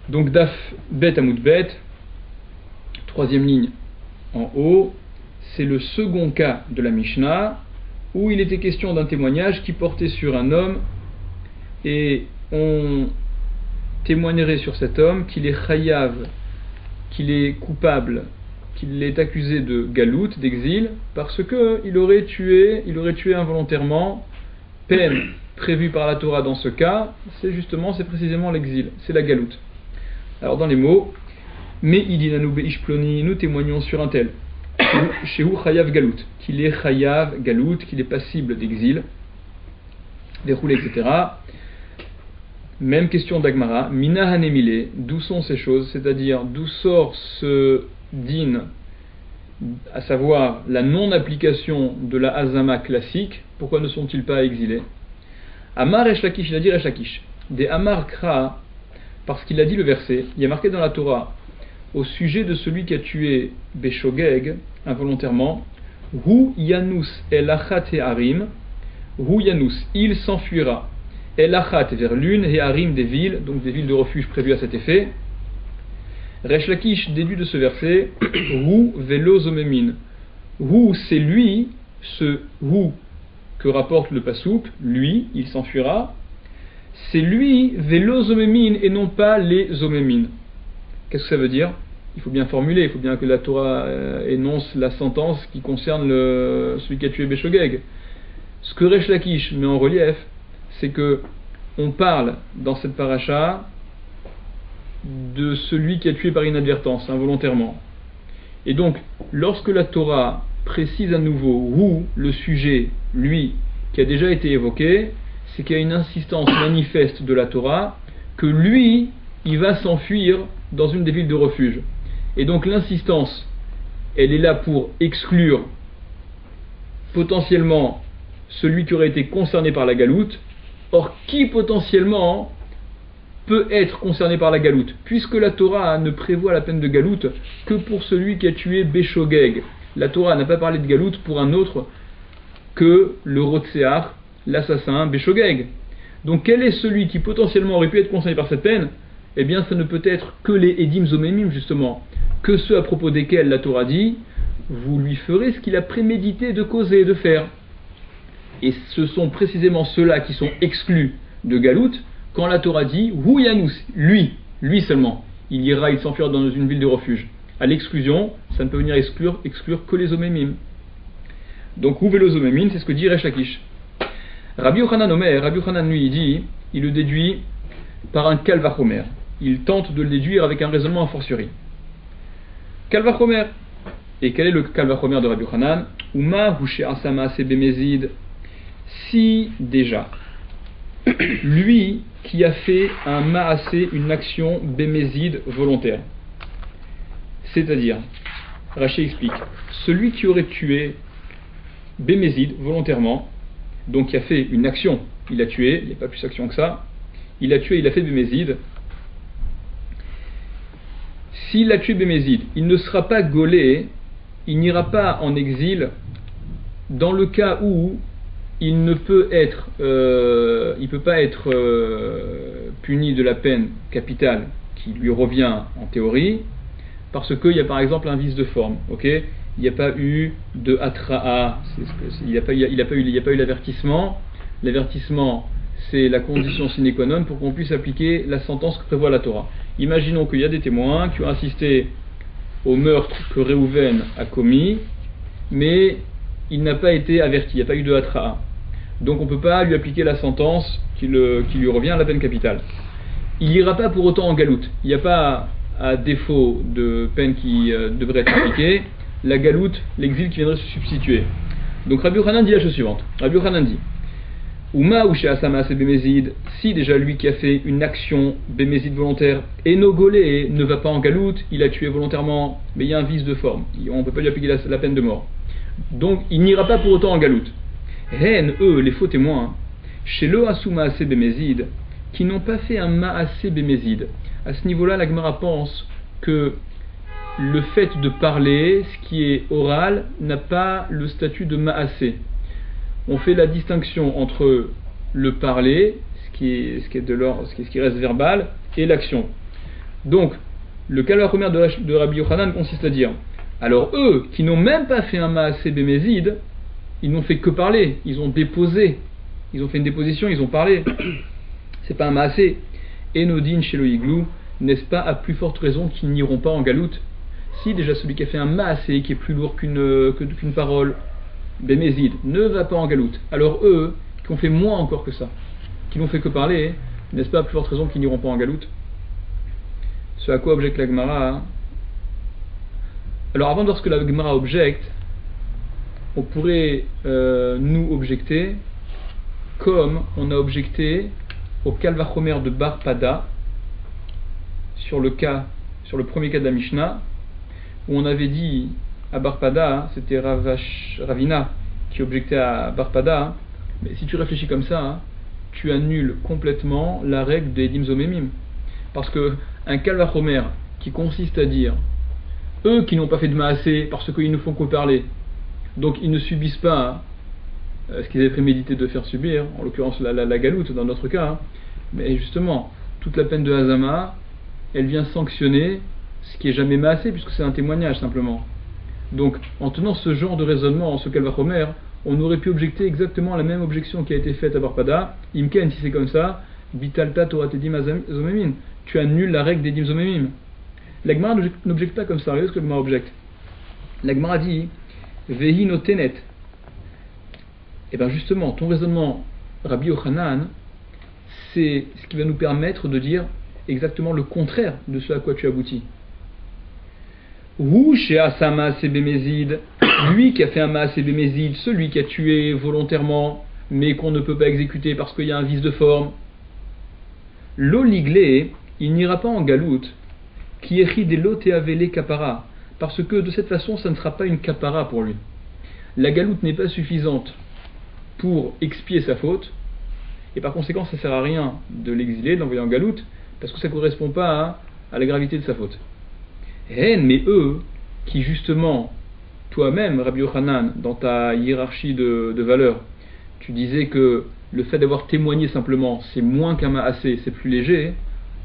Donc Daf Bet Amoud Bet, troisième ligne en haut, c'est le second cas de la Mishnah où il était question d'un témoignage qui portait sur un homme et on témoignerait sur cet homme qu'il est chayav, qu'il est coupable, qu'il est accusé de galout, d'exil, parce qu'il aurait tué involontairement, peine prévue par la Torah dans ce cas, c'est précisément l'exil, c'est la galoute. Alors dans les mots, Me'idinanu be'ishploni, nous témoignons sur un tel, Shehu chayav galout, qu'il est chayav galout, qu'il est passible d'exil, déroulé, etc. Même question d'Agmara, Mina hanemile, d'où sont ces choses, c'est-à-dire d'où sort ce din, à savoir la non-application de la hazama classique, pourquoi ne sont-ils pas exilés? Amar Resh Lakish, il a dit Resh Lakish, des Amar Kra, parce qu'il a dit le verset, il y a marqué dans la Torah, au sujet de celui qui a tué Beshogeg, involontairement, Hu Yanus el achat et harim, Hu Yanus, il s'enfuira, el achat vers l'une, et harim des villes, donc des villes de refuge prévues à cet effet. Resh Lakish déduit de ce verset, Hu velo zomemin, Hu c'est lui, ce Hu que rapporte le pasouk, lui, il s'enfuira, c'est lui, velo zomemin, et non pas les zomemin. Qu'est-ce que ça veut dire? Il faut bien formuler, il faut bien que la Torah énonce la sentence qui concerne celui qui a tué Beshogeg. Ce que Resh Lakish met en relief, c'est que on parle dans cette paracha de celui qui a tué par inadvertance, involontairement. Et donc, lorsque la Torah précise à nouveau où le sujet, lui, qui a déjà été évoqué, c'est qu'il y a une insistance manifeste de la Torah que lui, il va s'enfuir dans une des villes de refuge. Et donc l'insistance, elle est là pour exclure potentiellement celui qui aurait été concerné par la galoute. Or, qui potentiellement peut être concerné par la galoute, puisque la Torah ne prévoit la peine de galoute que pour celui qui a tué Beshogeg. La Torah n'a pas parlé de galoute pour un autre que le Rotseach, l'assassin Beshogeg. Donc quel est celui qui potentiellement aurait pu être concerné par cette peine? Eh bien, ça ne peut être que les Edim Zomemim, justement, que ceux à propos desquels la Torah dit vous lui ferez ce qu'il a prémédité de causer et de faire. Et ce sont précisément ceux-là qui sont exclus de galoute quand la Torah dit Hu Yanus, lui seulement, il ira, il s'enfuira dans une ville de refuge. À l'exclusion, ça ne peut venir exclure que les Zomemim. Donc, Hu velo Zomemim, c'est ce que dit Resh Lakish. Rabbi Yochanan Omer, Rabbi Yochanan lui, il le déduit par un Kalvachomer. Il tente de le déduire avec un raisonnement a fortiori. Kalvachomer. Et quel est le Kalvachomer de Rabbi Yochanan? Uma hu she'asama sebemezid. Si déjà, lui qui a fait un ma'asé, une action bémézid volontaire. C'est-à-dire, Rashi explique, celui qui aurait tué bémézid volontairement, donc qui a fait une action, il a tué, il n'y a pas plus d'action que ça, il a tué, il a fait bémézid. S'il a tué bémézid, il ne sera pas gaulé, il n'ira pas en exil dans le cas où il ne peut être, il peut pas être puni de la peine capitale qui lui revient en théorie, parce qu'il y a par exemple un vice de forme, ok? Il n'y a pas eu de atra'a, il n'y a pas eu l'avertissement. L'avertissement, c'est la condition sine qua non pour qu'on puisse appliquer la sentence que prévoit la Torah. Imaginons qu'il y a des témoins qui ont assisté au meurtre que Réhouven a commis, mais il n'a pas été averti, il n'y a pas eu de atra'a. Donc on ne peut pas lui appliquer la sentence qui lui revient à la peine capitale. Il n'ira pas pour autant en galoute. Il n'y a pas, à défaut de peine qui devrait être appliquée, la galoute, l'exil qui viendrait se substituer. Donc Rabbi Yochanan dit la chose suivante. Rabbi Yochanan dit Uma ou she'asama se bémézid, si déjà lui qui a fait une action bémézid volontaire et nogolé ne va pas en galoute, il a tué volontairement, mais il y a un vice de forme, on ne peut pas lui appliquer la peine de mort. Donc il n'ira pas pour autant en galoute. Hen, eux, les faux témoins, chez le asuma assez bémézid, qui n'ont pas fait un ma'asé bémézid. À ce niveau-là, la Gemara pense que le fait de parler, ce qui est oral, n'a pas le statut de ma'asé. On fait la distinction entre le parler, ce qui reste verbal, et l'action. Donc, le Kalvachomer de Rabbi Yochanan consiste à dire, alors eux, qui n'ont même pas fait un Maaseh Bémézid, ils n'ont fait que parler, ils ont déposé, ils ont fait une déposition, ils ont parlé. C'est pas un Maaseh. Enodin chez le Igloo, n'est-ce pas à plus forte raison qu'ils n'iront pas en galoute? Si déjà celui qui a fait un Maaseh qui est plus lourd qu'une parole, Bémézid, ne va pas en galoute, alors eux, qui ont fait moins encore que ça, qui n'ont fait que parler, n'est-ce pas à plus forte raison qu'ils n'iront pas en galoute? Ce à quoi objecte la Gemara. Alors avant de voir ce que la Gemara objecte, on pourrait nous objecter comme on a objecté au Kalvachomer de Bar Pada sur le premier cas de la Mishnah, où on avait dit à Bar Pada, c'était Ravina qui objectait à Bar Pada, mais si tu réfléchis comme ça, tu annules complètement la règle des Edim Zomemim. Parce que un Kalvachomer qui consiste à dire eux qui n'ont pas fait de Maaseh parce qu'ils ne font que parler, donc ils ne subissent pas ce qu'ils avaient prémédité de faire subir, en l'occurrence la galoute dans notre cas, mais justement, toute la peine de Hazama, elle vient sanctionner ce qui est jamais Maaseh, puisque c'est un témoignage simplement. Donc, en tenant ce genre de raisonnement, ce Kalvachomer, on aurait pu objecter exactement la même objection qui a été faite à Barpada. Imken, si c'est comme ça, Bitalta Torah Tedim Zomemin, tu annules la règle des Dim Zomemim. La Gemara n'objecte pas comme ça, regardez ce que la Gemara objecte. La Gemara dit Vehi no tenet. Et bien justement, ton raisonnement, Rabbi Yochanan, c'est ce qui va nous permettre de dire exactement le contraire de ce à quoi tu aboutis. Ou chez Asama Sebemezid, lui qui a fait un Maaseh Bémézid, celui qui a tué volontairement, mais qu'on ne peut pas exécuter parce qu'il y a un vice de forme. L'oliglé, il n'ira pas en galoute, qui écrit des lots et avélé kapara, parce que de cette façon, ça ne sera pas une kapara pour lui. La galoute n'est pas suffisante pour expier sa faute, et par conséquent, ça ne sert à rien de l'exiler, de l'envoyer en galoute, parce que ça ne correspond pas à la gravité de sa faute. Mais eux, qui justement, toi-même, Rabbi Yochanan, dans ta hiérarchie de valeurs, tu disais que le fait d'avoir témoigné simplement, c'est moins qu'un Maaseh, c'est plus léger,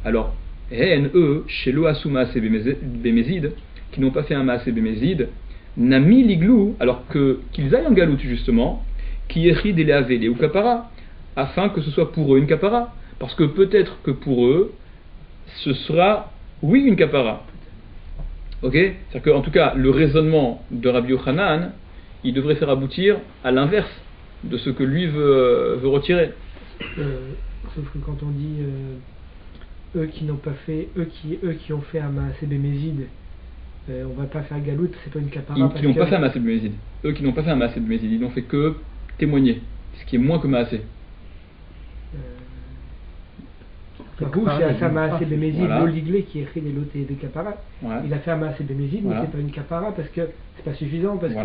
alors, eux, chez l'Oasu Maaseh Bémézid, qui n'ont pas fait un Maaseh Bémézid, Nami Liglou, alors qu'ils aillent en galoute justement, qui échid et les ou kapara, afin que ce soit pour eux une kapara, parce que peut-être que pour eux, ce sera, oui, une kapara. Ok? C'est-à-dire qu'en tout cas, le raisonnement de Rabbi Yochanan, il devrait faire aboutir à l'inverse de ce que lui veut retirer. Sauf que quand on dit eux qui n'ont pas fait, eux qui ont fait un Maaseh Bémézid, on va pas faire galoute, c'est pas une kapara. Qui n'ont pas fait un Maaseh Bémézid. Eux qui n'ont pas fait un Maaseh Bémézid, ils n'ont fait que témoigner, ce qui est moins que Maaseh. Vous, c'est un Maaseh Bémézid, l'oliglé qui écrit des lotés de kapara. Ouais. Il a fait un Maaseh Bémézid, mais c'est pas une kapara parce que c'est pas suffisant, parce que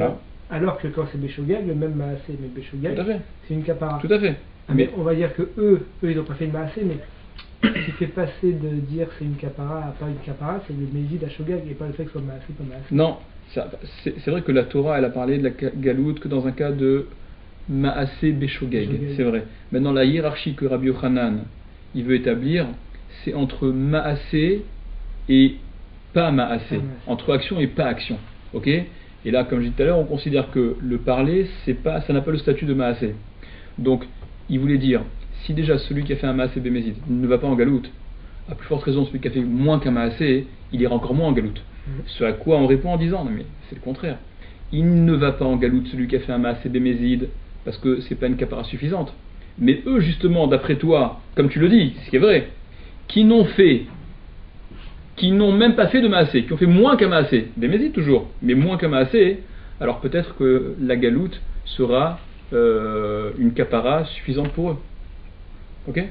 alors que quand c'est Béchogag, le même Maaseh, mais Béchogag, c'est une kapara. Tout à fait. Mais on va dire que eux ils n'ont pas fait de Maaseh, mais ce qui fait passer de dire c'est une kapara à pas une kapara, c'est le Mézid à Shogag et pas le fait que ce soit Maaseh, pas Maaseh. Non, c'est vrai que la Torah elle a parlé de la galoute que dans un cas de Maaseh Béchogag, c'est vrai. Maintenant la hiérarchie que Rabbi Yochanan il veut établir, c'est entre Maaseh et pas Maaseh, entre action et pas action. Ok? Et là, comme je disais tout à l'heure, on considère que le parler, ça n'a pas le statut de Maaseh. Donc, il voulait dire, si déjà celui qui a fait un Maaseh Bémézid ne va pas en galoute, à plus forte raison celui qui a fait moins qu'un Maaseh, il ira encore moins en galoute. Ce à quoi on répond en disant, non mais c'est le contraire. Il ne va pas en galoute celui qui a fait un Maaseh Bémézid, parce que c'est pas une kapara suffisante. Mais eux, justement, d'après toi, comme tu le dis, ce qui est vrai, qui n'ont même pas fait de Maaseh, qui ont fait moins qu'un Maaseh, Bémézid toujours, mais moins qu'un Maaseh, alors peut-être que la galoute sera une kapara suffisante pour eux. Ok?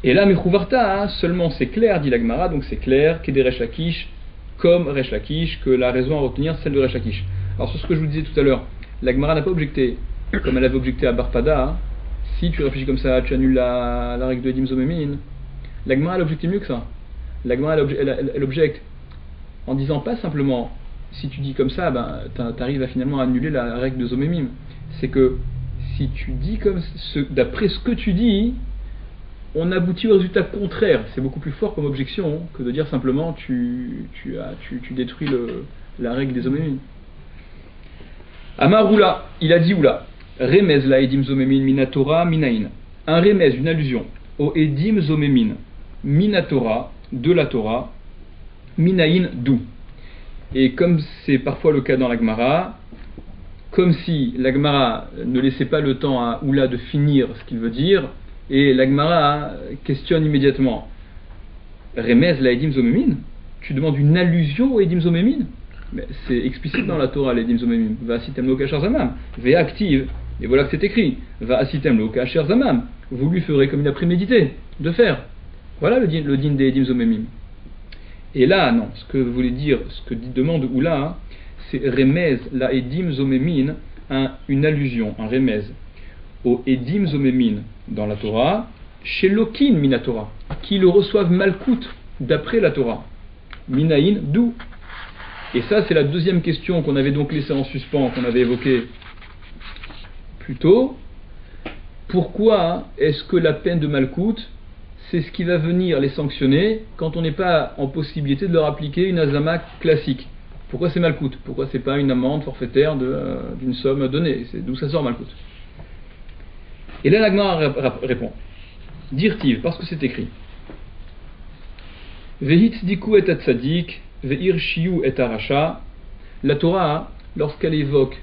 Et là, Mechouvarta, seulement c'est clair, dit la Gemara, donc c'est clair, qu'est des Resh Lakish, comme Resh Lakish, que la raison à retenir, celle de Resh Lakish. Alors sur ce que je vous disais tout à l'heure, la Gemara n'a pas objecté, comme elle avait objecté à Barpada, si tu réfléchis comme ça, tu annules la règle de Edim Zomemin. La Gemara elle objecte mieux que ça. La Gemara elle objecte en disant pas simplement, si tu dis comme ça, ben, t'arrives à finalement annuler la règle de Zomemim. C'est que si tu dis comme d'après ce que tu dis, on aboutit au résultat contraire. C'est beaucoup plus fort comme objection que de dire simplement tu détruis la règle des omémines. Amar Oula, il a dit Oula, Remez la edim zomemin minatora minaïn. Un remez, une allusion au edim zomemin minatora, de la Torah, minaïn, d'où. Et comme c'est parfois le cas dans la Gemara, comme si la Gemara ne laissait pas le temps à Oula de finir ce qu'il veut dire, et la Gemara questionne immédiatement Remez la edim zomemin, tu demandes une allusion au edim zomemin? Mais c'est explicite dans la Torah, l'edim zomemin. Va asitem lo kasher zamam, ve active, et voilà que c'est écrit. Va asitem lo kasher zamam, vous lui ferez comme il a prémédité de faire. Voilà le din des edim zomemin. Et là, non, ce que voulait dire, ce que demande Oula, c'est remez la edim zomemin, une allusion, un remez au edim zomemin dans la Torah, chez Lokin minatora, qui le reçoivent malkout d'après la Torah. Minaïn, d'où? Et ça, c'est la deuxième question qu'on avait donc laissée en suspens, qu'on avait évoquée plus tôt. Pourquoi est-ce que la peine de malkout, c'est ce qui va venir les sanctionner quand on n'est pas en possibilité de leur appliquer une azama classique? Pourquoi c'est malkout? Pourquoi c'est pas une amende forfaitaire d'une somme donnée? C'est d'où ça sort malkout? Et là, l'Agmara répond Dirtiv, parce que c'est écrit Vehit diku et atzadik, ve'ir shiu et aracha. La Torah, lorsqu'elle évoque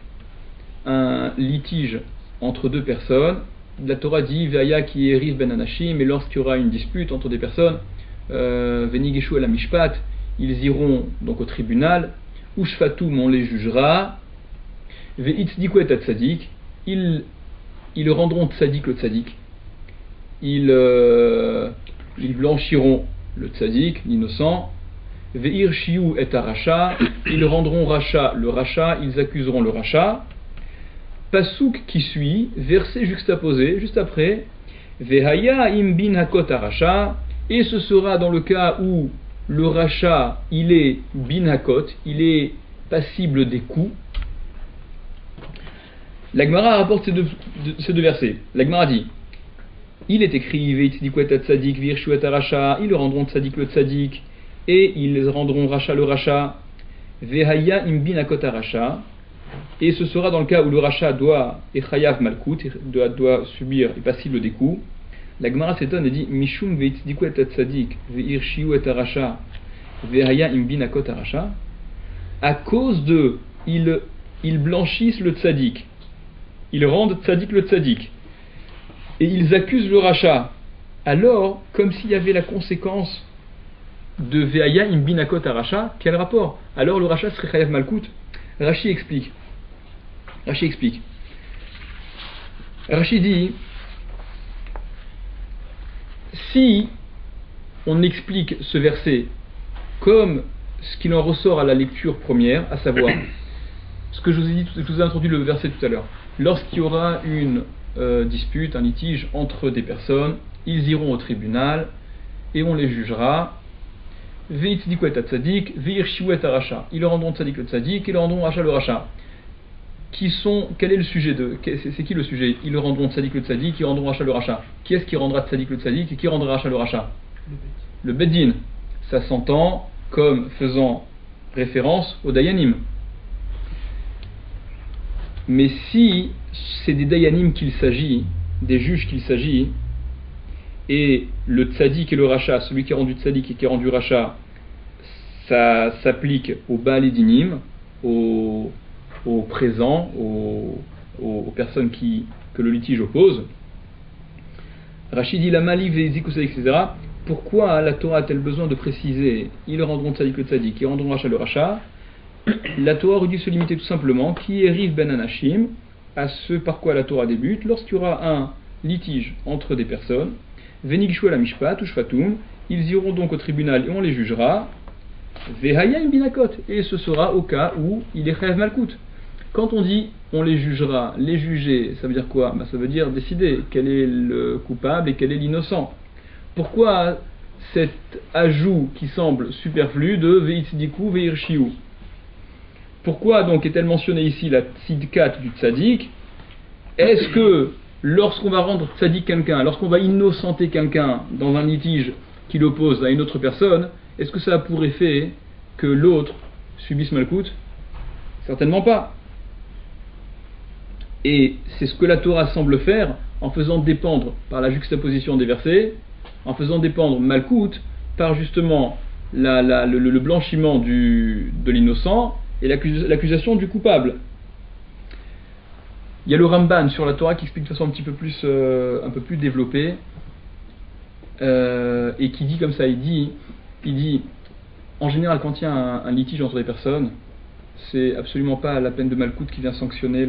un litige entre deux personnes, la Torah dit Ve'aya ki eriv ben anashim, et lorsqu'il y aura une dispute entre des personnes, Venigeshu el mishpat, ils iront donc au tribunal, Ushfatum, on les jugera, Ve'it diku et atzadik, ils rendront tzadik le tzadik, ils blanchiront le tzadik, l'innocent, ve'ir shiu et aracha, ils rendront racha le racha, ils accuseront le racha. Pasouk qui suit, verset juxtaposé, juste après, ve'haya im bin hakot aracha, et ce sera dans le cas où le racha, il est bin hakot, il est passible des coups. La Gemara rapporte ces deux versets. La Gemara dit il est écrit Ve'itzidiku et tzadik v'irshu et aracha, ils rendront tzadik le tzadik et ils rendront racha le racha. Ve'haya im bin hakot aracha, et ce sera dans le cas où le racha doit et chayav malkout, doit subir et passible des coups. La Gemara s'étonne et dit Mishum ve'itzidiku et tzadik v'irshu et aracha ve'haya im bin hakot aracha, à cause de ils blanchissent le tzadik, ils rendent tzadik le tzadik, et ils accusent le racha. Alors, comme s'il y avait la conséquence de Ve'aya im bin hakot aracha, quel rapport? Alors le racha serait chayav malkout. Rashi explique. Rashi dit si on explique ce verset comme ce qu'il en ressort à la lecture première, à savoir ce que je vous ai introduit le verset tout à l'heure. Lorsqu'il y aura une dispute, un litige entre des personnes, ils iront au tribunal et on les jugera. Ve'itzidiku et tzadik, ve'irshiu et aracha. Ils rendront tzadik le tzadik, ils rendront racha le racha. Quel est le sujet c'est qui le sujet? Ils rendront tzadik le tzadik, ils rendront racha le racha. Qui est-ce qui rendra tzadik le tzadik et qui rendra racha le racha? Le beddin. Ça s'entend comme faisant référence au dayanim. Mais si c'est des dayanim qu'il s'agit, des juges qu'il s'agit, et le tzadik et le racha, celui qui a rendu tzadik et qui a rendu racha, ça s'applique aux Baal Dinim, aux présents, aux personnes que le litige oppose. Rachid dit la mali vezik, etc. Pourquoi la Torah a-t-elle besoin de préciser ils rendront tzadik le tzadik, ils rendront racha le racha? La Torah aurait dû se limiter tout simplement qui eriv ben anashim, à ce par quoi la Torah débute, lorsqu'il y aura un litige entre des personnes, venigshu la mishpat ou shfatum, ils iront donc au tribunal et on les jugera, vehaya im binakot, et ce sera au cas où il est chayav malkout. Quand on dit on les jugera, les juger, ça veut dire quoi? Ça veut dire décider quel est le coupable et quel est l'innocent. Pourquoi cet ajout qui semble superflu de ve'itzidiku ve'irshiu? Pourquoi donc est-elle mentionnée ici la tzidkat du tzadik? Est-ce que lorsqu'on va rendre tzaddik quelqu'un, lorsqu'on va innocenter quelqu'un dans un litige qui l'oppose à une autre personne, est-ce que ça a pour effet que l'autre subisse malkout? Certainement pas. Et c'est ce que la Torah semble faire en faisant dépendre, par la juxtaposition des versets, en faisant dépendre malkout par justement le blanchiment de l'innocent et l'accusation du coupable. Il y a le Ramban sur la Torah qui explique de façon un peu plus développée et qui dit comme ça, il dit en général quand il y a un litige entre les personnes, c'est absolument pas la peine de malkout qui vient sanctionner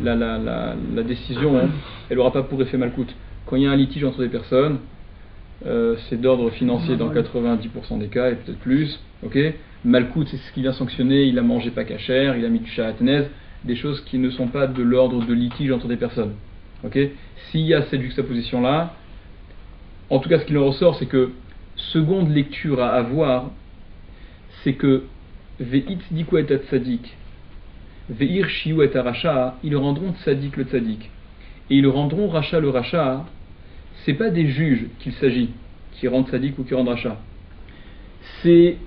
la décision, hein. Elle n'aura pas pour effet malkout. Quand il y a un litige entre des personnes, c'est d'ordre financier dans 90% des cas et peut-être plus. Okay, malkout, c'est ce qui vient sanctionner, il a mangé pas cachère, il a mis du shahatnez, des choses qui ne sont pas de l'ordre de litige entre des personnes. Okay, s'il y a cette juxtaposition-là, en tout cas ce qu'il en ressort, c'est que seconde lecture à avoir, c'est que Ve'it diku et tzadik, ve'ir shiu et aracha, ils rendront tzadik le tzadik, et ils rendront racha le racha. C'est pas des juges qu'il s'agit, qui rendent tzadik ou qui rendent racha. C'est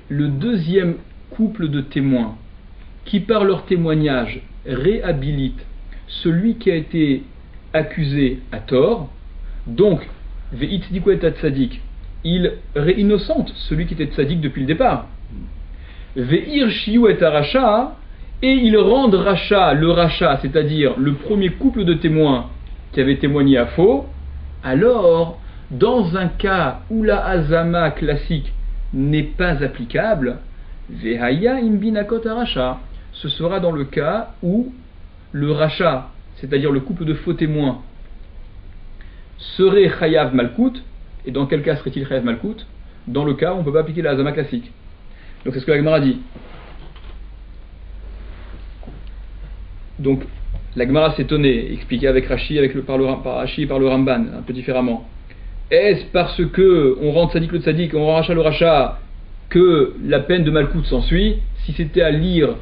le deuxième couple de témoins qui, par leur témoignage, réhabilite celui qui a été accusé à tort. Donc, ve'it diku et tzadik, il réinnocente celui qui était tzadik depuis le départ. Ve'ir shiu et aracha, et ils rendent racha, le racha, c'est-à-dire le premier couple de témoins qui avait témoigné à faux. Alors, dans un cas où la hazama classique n'est pas applicable, ve'haya imbinakot aracha, ce sera dans le cas où le racha, c'est-à-dire le couple de faux témoins, serait chayav malkout. Et dans quel cas serait-il chayav malkout? Dans le cas où on ne peut pas appliquer la hazama classique. Donc c'est ce que la Gemara dit. Donc la Gemara s'étonnait, expliqué avec Rashi, par Rashi et par le Ramban, un peu différemment. Est-ce parce que on rend tzadik le tzadik, on rend racha le racha, que la peine de malkout s'ensuit? Si c'était à lire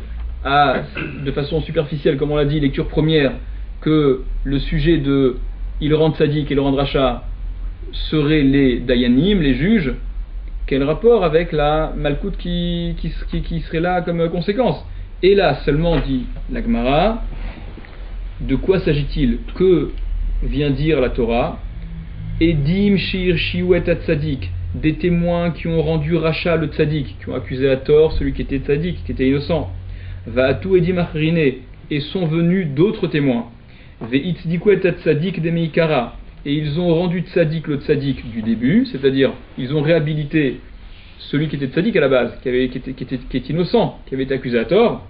de façon superficielle, comme on l'a dit, lecture première, que le sujet de il rend tzadik et le rend racha seraient les dayanim, les juges, quel rapport avec la malkout qui serait là comme conséquence? Et là seulement, dit la Gemara, de quoi s'agit-il? Que vient dire la Torah? Edim shir shiuet tzadik, des témoins qui ont rendu racha le tzadik, qui ont accusé à tort celui qui était tzadik, qui était innocent. Va'atu edim achrine, et sont venus d'autres témoins. Ve'it dikuet tzadik de meikara, et ils ont rendu tzadik le tzadik du début, c'est-à-dire ils ont réhabilité celui qui était tzadik à la base, qui est innocent, qui avait été accusé à tort.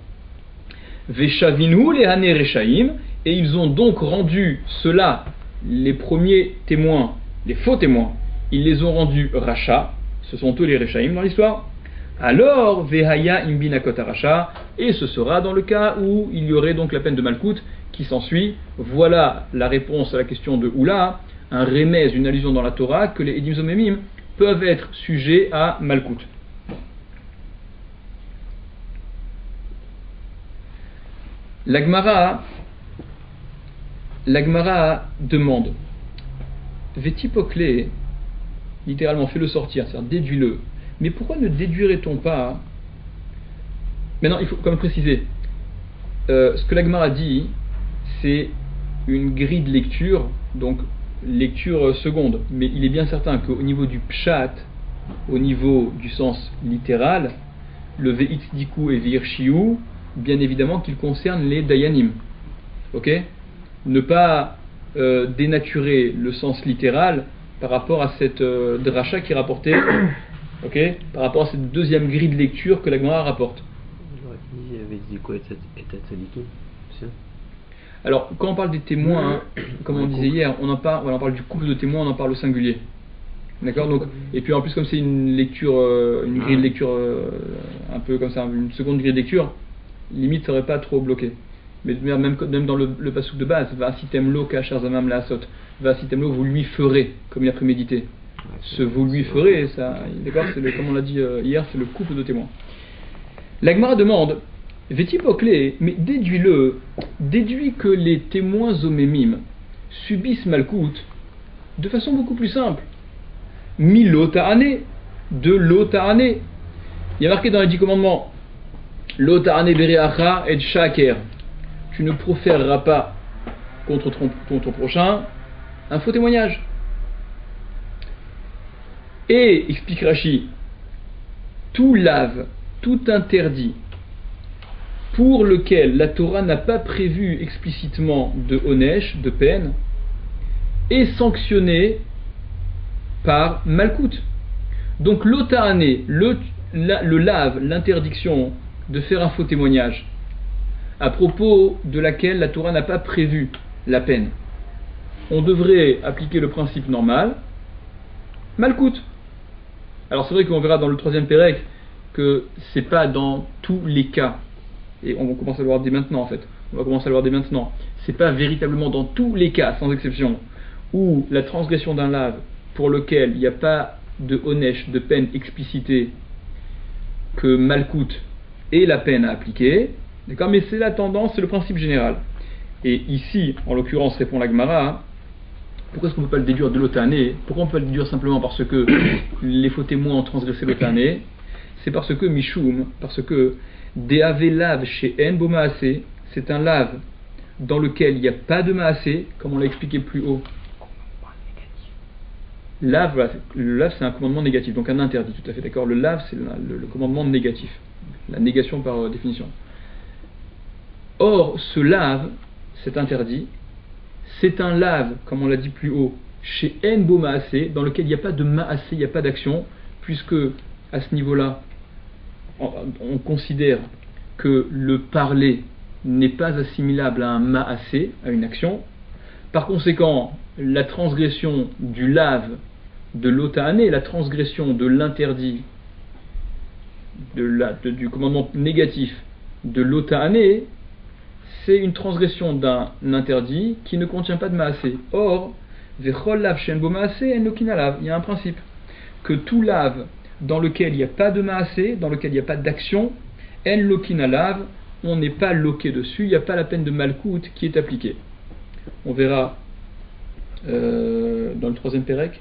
Veshavinu les hané rechaim, et ils ont donc rendu ceux-là, les premiers témoins, les faux témoins, ils les ont rendus racha, ce sont eux les rechaim dans l'histoire. Alors vehaya imbinakot racha, et ce sera dans le cas où il y aurait donc la peine de malkout qui s'ensuit. Voilà la réponse à la question de Oula, un remèze, une allusion dans la Torah que les edim zomemim peuvent être sujets à malkout. La Gemara demande Vétipoclé, littéralement fais-le sortir, c'est-à-dire déduis-le. Mais pourquoi ne déduirait-on pas? Maintenant, il faut quand même préciser. Ce que la Gemara dit, c'est une grille de lecture, donc lecture seconde. Mais il est bien certain qu'au niveau du pshat, au niveau du sens littéral, le ve'it diku et ve'ir shiu, bien évidemment qu'il concerne les dayanim. Ok? Ne pas dénaturer le sens littéral par rapport à cette dracha qui est rapportée, ok? Par rapport à cette deuxième grille de lecture que la Gemara rapporte. Alors, quand on parle des témoins, comme on disait hier, on parle du couple de témoins, on en parle au singulier. D'accord? Donc, et puis en plus, comme c'est une lecture, une grille de lecture un peu comme ça, une seconde grille de lecture, limite ça aurait pas trop bloqué. Mais même dans le passouk de base, va sitem lo kachar zamam la asot, va sitem lo, vous lui ferez, comme il a prémédité. Ce vous lui ferez, ça, d'accord, comme on l'a dit hier, c'est le couple de témoins. La Gemara demande, Vétipoclé, mais déduis-le, déduit que les témoins zomémim subissent malkout de façon beaucoup plus simple. Mi lota'ane, de lota'ane. Il y a marqué dans les 10 commandements, lota'ane bereacha et shaker. Tu ne proféreras pas contre ton prochain un faux témoignage. Et, explique Rashi, tout lave, tout interdit pour lequel la Torah n'a pas prévu explicitement de onesh, de peine, est sanctionné par malkout. Donc l'ota'ane, le lave, l'interdiction de faire un faux témoignage, à propos de laquelle la Torah n'a pas prévu la peine. On devrait appliquer le principe normal, malkout. Alors c'est vrai qu'on verra dans le 3e pérec que c'est pas dans tous les cas, et on commence à le voir dès maintenant en fait, on va commencer à le voir dès maintenant, c'est pas véritablement dans tous les cas, sans exception, où la transgression d'un lave pour lequel il n'y a pas de onesh, de peine explicitée, que malkout est la peine à appliquer, d'accord, mais c'est la tendance, c'est le principe général. Et ici, en l'occurrence, répond la Gemara, pourquoi est-ce qu'on ne peut pas le déduire de l'ota'ane? Pourquoi on peut le déduire simplement parce que les faux témoins ont transgressé l'ota'ane? C'est parce que Mishum, parce que Deave lave chez En Bo Maaseh, c'est un lave dans lequel il n'y a pas de Maaseh, comme on l'a expliqué plus haut. Lave, voilà, le lave c'est un commandement négatif, donc un interdit, tout à fait d'accord. Le lave c'est le commandement négatif, la négation par définition. Or, ce lave, cet interdit, c'est un lave, comme on l'a dit plus haut, chez En Bo Maaseh, dans lequel il n'y a pas de Maaseh, il n'y a pas d'action, puisque à ce niveau-là, on considère que le parler n'est pas assimilable à un Maaseh, à une action. Par conséquent, la transgression du lave de l'ota'ane, la transgression de l'interdit, du commandement négatif de l'ota'ane, c'est une transgression d'un interdit qui ne contient pas de maaseh. Or, vechol lav shen bo maaseh en lokin alav, il y a un principe que tout lave dans lequel il n'y a pas de maaseh, dans lequel il n'y a pas d'action, en lokin alav, on n'est pas loqué dessus, il n'y a pas la peine de malkout qui est appliquée. On verra dans le 3e pérec,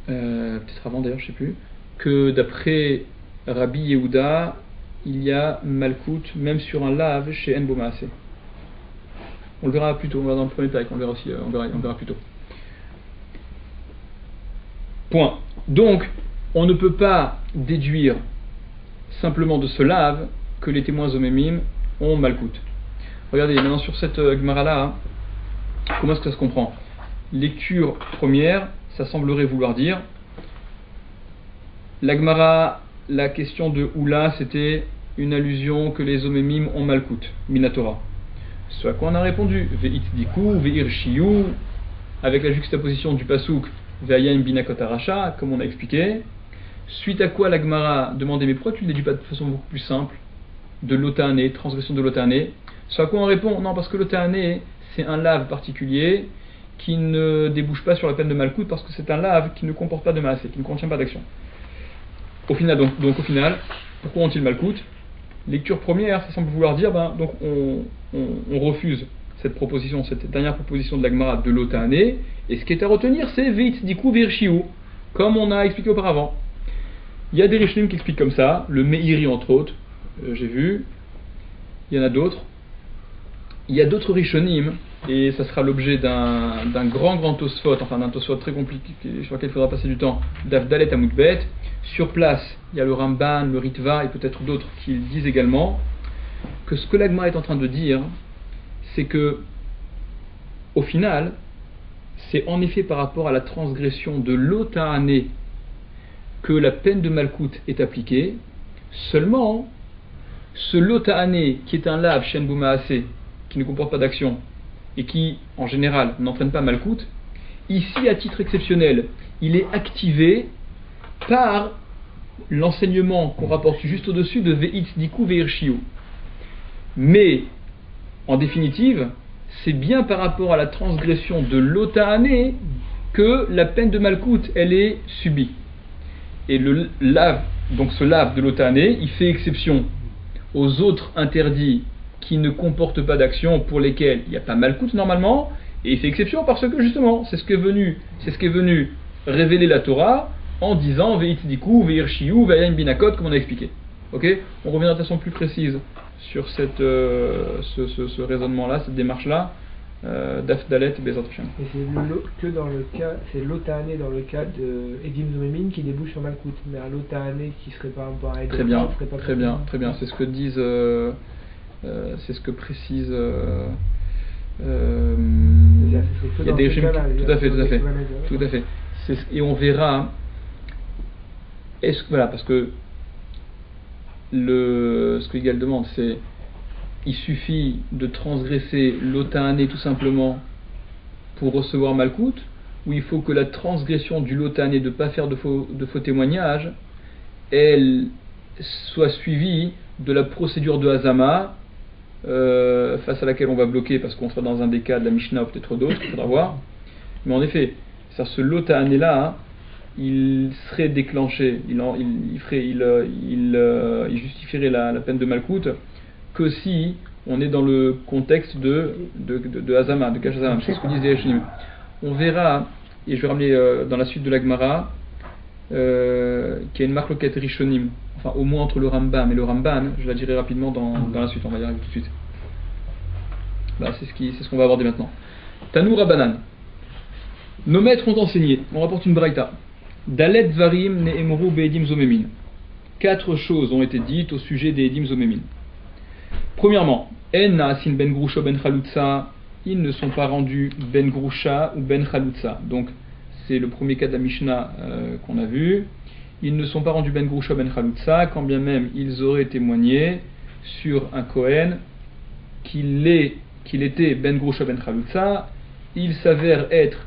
peut-être avant d'ailleurs, je ne sais plus, que d'après Rabbi Yehuda, il y a malkout même sur un lave chez En Bo Maaseh. On le verra plus tôt, on verra dans le 1er pérec, on verra aussi, on verra plus tôt. Point. Donc, on ne peut pas déduire simplement de ce lave que les témoins zomémim ont malkout. Regardez maintenant sur cette Gemara-là, comment est-ce que ça se comprend? Lecture première, ça semblerait vouloir dire, la Gemara, la question de Oula, c'était une allusion que les zomémim ont malkout, minatora. Ce à quoi on a répondu, ve'it diku, ve'ir shiyu, avec la juxtaposition du pasouk, ve'ayam binakot arasha, comme on a expliqué. Suite à quoi la Gemara demandait, mais pourquoi tu ne le déduis pas de façon beaucoup plus simple, de l'ota'ane, transgression de l'ota'ane? Ce à quoi on répond, non, parce que l'ota'ane, c'est un lave particulier qui ne débouche pas sur la peine de malkout, parce que c'est un lave qui ne comporte pas de maaseh, qui ne contient pas d'action. Au final, donc au final, pourquoi ont-ils malkout? Lecture première, ça semble vouloir dire, donc on refuse cette proposition, cette dernière proposition de la Gemara de l'ota'ane, et ce qui est à retenir, c'est ve'it diku ve'ir shiyu, comme on a expliqué auparavant. Il y a des rishonim qui expliquent comme ça, le Meiri entre autres, j'ai vu, il y en a d'autres. Il y a d'autres rishonim, et ça sera l'objet d'un grand Tosfot, enfin d'un Tosfot très compliqué sur lequel il faudra passer du temps, d'Avdalet Amud Bet. Sur place, il y a le Ramban, le Ritva et peut-être d'autres qui disent également que ce que l'Agma est en train de dire, c'est que au final, c'est en effet par rapport à la transgression de l'ota'ane que la peine de malkout est appliquée. Seulement, ce l'ota'ane qui est un lave shen bo maaseh, qui ne comporte pas d'action et qui, en général, n'entraîne pas malkout, ici, à titre exceptionnel, il est activé par l'enseignement qu'on rapporte juste au-dessus de ve'it diku ve'ir shiyu. Mais, en définitive, c'est bien par rapport à la transgression de l'ota'ane que la peine de malkout, elle est subie. Et le lave, donc ce lave de l'ota'ane, il fait exception aux autres interdits qui ne comportent pas d'action pour lesquelles il n'y a pas malkout normalement, et il fait exception parce que justement, c'est ce qui est venu révéler la Torah en disant Veitdiku, Veirchiu, Vayim Binakot, comme on a expliqué. Ok, on reviendra de façon plus précise sur ce raisonnement-là, cette démarche-là, Daf Dalet Bezat Hashem. Et c'est que dans le cas, c'est l'Otahané dans le cas de Edim Zomémine qui débouche sur Malkout, mais un l'Otahané qui serait par exemple à Très bien, c'est ce que disent, c'est ce que précise. Il y a des régimes. Tout à fait. Et on verra. Voilà, parce que ce que Yigal demande, c'est il suffit de transgresser l'Otahané tout simplement pour recevoir Malkout, ou il faut que la transgression du Lotahané de ne pas faire de faux témoignages, elle soit suivie de la procédure de Hazama, face à laquelle on va bloquer parce qu'on sera dans un des cas de la Mishnah ou peut-être d'autres, il faudra voir. Mais en effet, ce Lotahané-là, il serait déclenché, il justifierait la peine de Malkout que si on est dans le contexte de Hazama, de Kash Hazama. C'est ce que disent les Hashim. On verra, et je vais ramener dans la suite de la Gemara, qu'il y a une marloquette Rishonim, enfin au moins entre le Rambam et le Ramban, je la dirai rapidement dans la suite, on va y arriver tout de suite. Bah, c'est ce qu'on va aborder maintenant. Tanou Rabbanan. Nos maîtres ont enseigné, on rapporte une braïta. Dalet Dvarim Ne'emru Be'edim Zomemin. 4 choses ont été dites au sujet des Edim Zomemin. Premièrement, En Na'asin Ben Grusha Ben Chalutza, ils ne sont pas rendus Ben Grusha ou Ben Chalutza. Donc, c'est le premier cas de la Mishnah qu'on a vu. Ils ne sont pas rendus Ben Grusha Ben Chalutza, quand bien même ils auraient témoigné sur un Kohen qu'il était Ben Grusha Ben Chalutza. Il s'avère être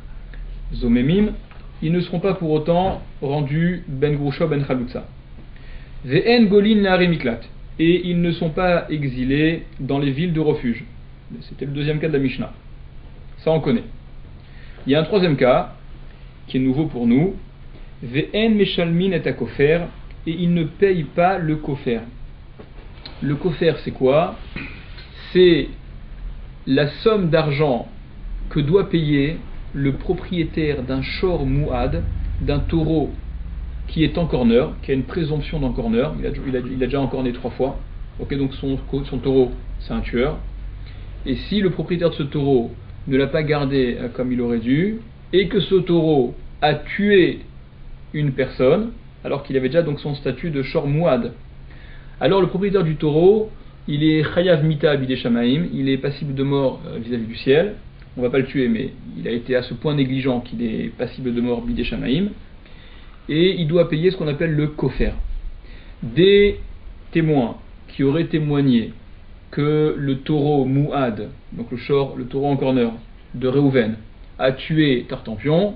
Zomemim. Ils ne seront pas pour autant rendus Ben Grusha Ben Chalutza. Ve'en Golin Na'ari Miklat. Et ils ne sont pas exilés dans les villes de refuge. C'était le deuxième cas de la Mishnah. Ça on connaît. Il y a un troisième cas qui est nouveau pour nous. Ve'en Meshalmin et Kofer. Et ils ne payent pas le Kofer. Le Kofer c'est quoi? C'est la somme d'argent que doit payer le propriétaire d'un shor mouad, d'un taureau qui est encorneur, qui a une présomption d'encorneur, il a déjà encorné 3 fois, ok, donc son taureau c'est un tueur, et si le propriétaire de ce taureau ne l'a pas gardé comme il aurait dû, et que ce taureau a tué une personne, alors qu'il avait déjà donc son statut de shor mouad, alors le propriétaire du taureau, il est chayav mita abidé shamaim, il est passible de mort vis-à-vis du ciel. On ne va pas le tuer, mais il a été à ce point négligent qu'il est passible de mort bidé shamaim, et il doit payer ce qu'on appelle le kofer. Des témoins qui auraient témoigné que le taureau mouad, donc le taureau en corner de Réhouven, a tué Tartampion,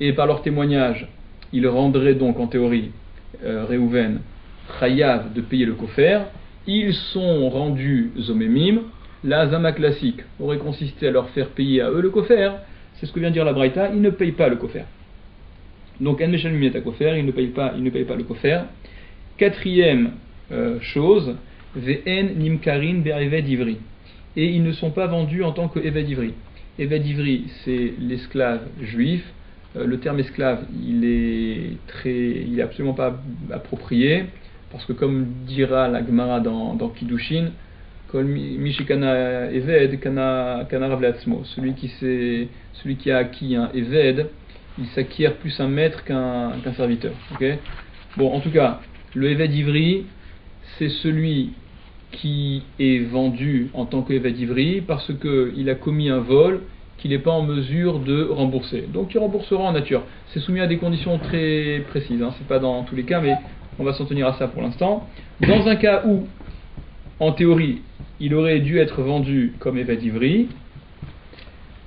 et par leur témoignage, ils rendraient donc en théorie Réhouven chayav de payer le kofer. Ils sont rendus zomemim. La Hazama classique aurait consisté à leur faire payer à eux le kofer. C'est ce que vient de dire la Braïta. Ils ne payent pas le kofer. Donc en Meshalmim et kofer, ils ne payent pas le kofer. Quatrième chose, ve'en nimkarin be'eved ivri. Et ils ne sont pas vendus en tant que eved ivri. Eved ivri, c'est l'esclave juif. Le terme esclave, il est absolument pas approprié. Parce que comme dira la Gemara dans Kiddushin, Mishikana Eved, Kana Rav Leatzmo, celui qui a acquis un Eved, il s'acquiert plus un maître qu'un serviteur. Okay, bon, en tout cas, le Eved Ivri, c'est celui qui est vendu en tant que Eved Ivri parce qu'il a commis un vol qu'il n'est pas en mesure de rembourser. Donc il remboursera en nature. C'est soumis à des conditions très précises, c'est pas dans tous les cas, mais on va s'en tenir à ça pour l'instant. Dans un cas où, en théorie, il aurait dû être vendu comme Eved Ivri,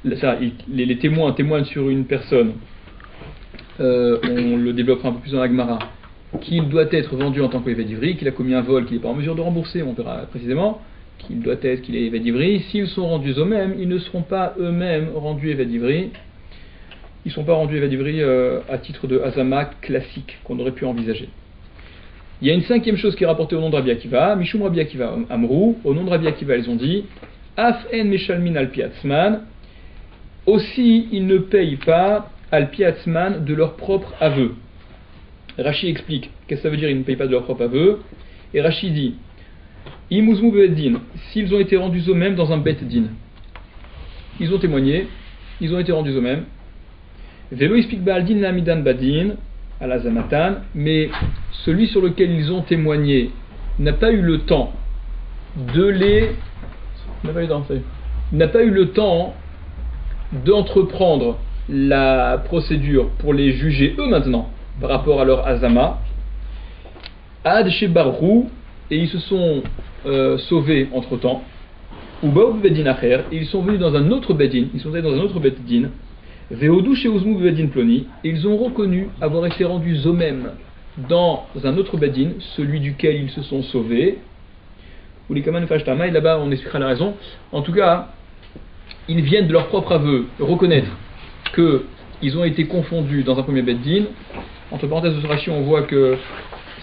les témoins témoignent sur une personne, on le développera un peu plus dans la Gemara, qu'il doit être vendu en tant qu'Eved Ivri, qu'il a commis un vol qu'il n'est pas en mesure de rembourser, on verra précisément, qu'il est Eved Ivri. S'ils sont rendus eux-mêmes, ils ne seront pas eux-mêmes rendus Eved Ivri. Ils ne sont pas rendus Eved Ivri à titre de Hazama classique qu'on aurait pu envisager. Il y a une cinquième chose qui est rapportée au nom de Rabbi Akiva, Mishum Rabbi Akiva Amrou, au nom de Rabbi Akiva, ils ont dit Af en meshalmin al piatzman, aussi ils ne payent pas al piatzman de leur propre aveu. Rashi explique qu'est-ce que ça veut dire ils ne payent pas de leur propre aveu, et Rashi dit Imuzmu be'eddin, s'ils ont été rendus eux-mêmes dans un bet-din. Ils ont témoigné, ils ont été rendus eux-mêmes. Velo ispik ba'aldin la'amidan badin, à la zamatan, mais celui sur lequel ils ont témoigné n'a pas eu le temps d'entreprendre la procédure pour les juger eux maintenant par rapport à leur azama. Ad shebarhu, et ils se sont sauvés entre temps. Ou baou bedin acher, et ils sont venus dans un autre bedin, ils sont allés dans un autre bedin. Veodu sheuzmu bedin ploni, et ils ont reconnu avoir été rendus eux-mêmes dans un autre bedin, celui duquel ils se sont sauvés. Ou les kaman fashtama, et là-bas on expliquera la raison. En tout cas, ils viennent de leur propre aveu reconnaître qu'ils ont été confondus dans un premier bedin. Entre parenthèses de ce Rashi, on voit que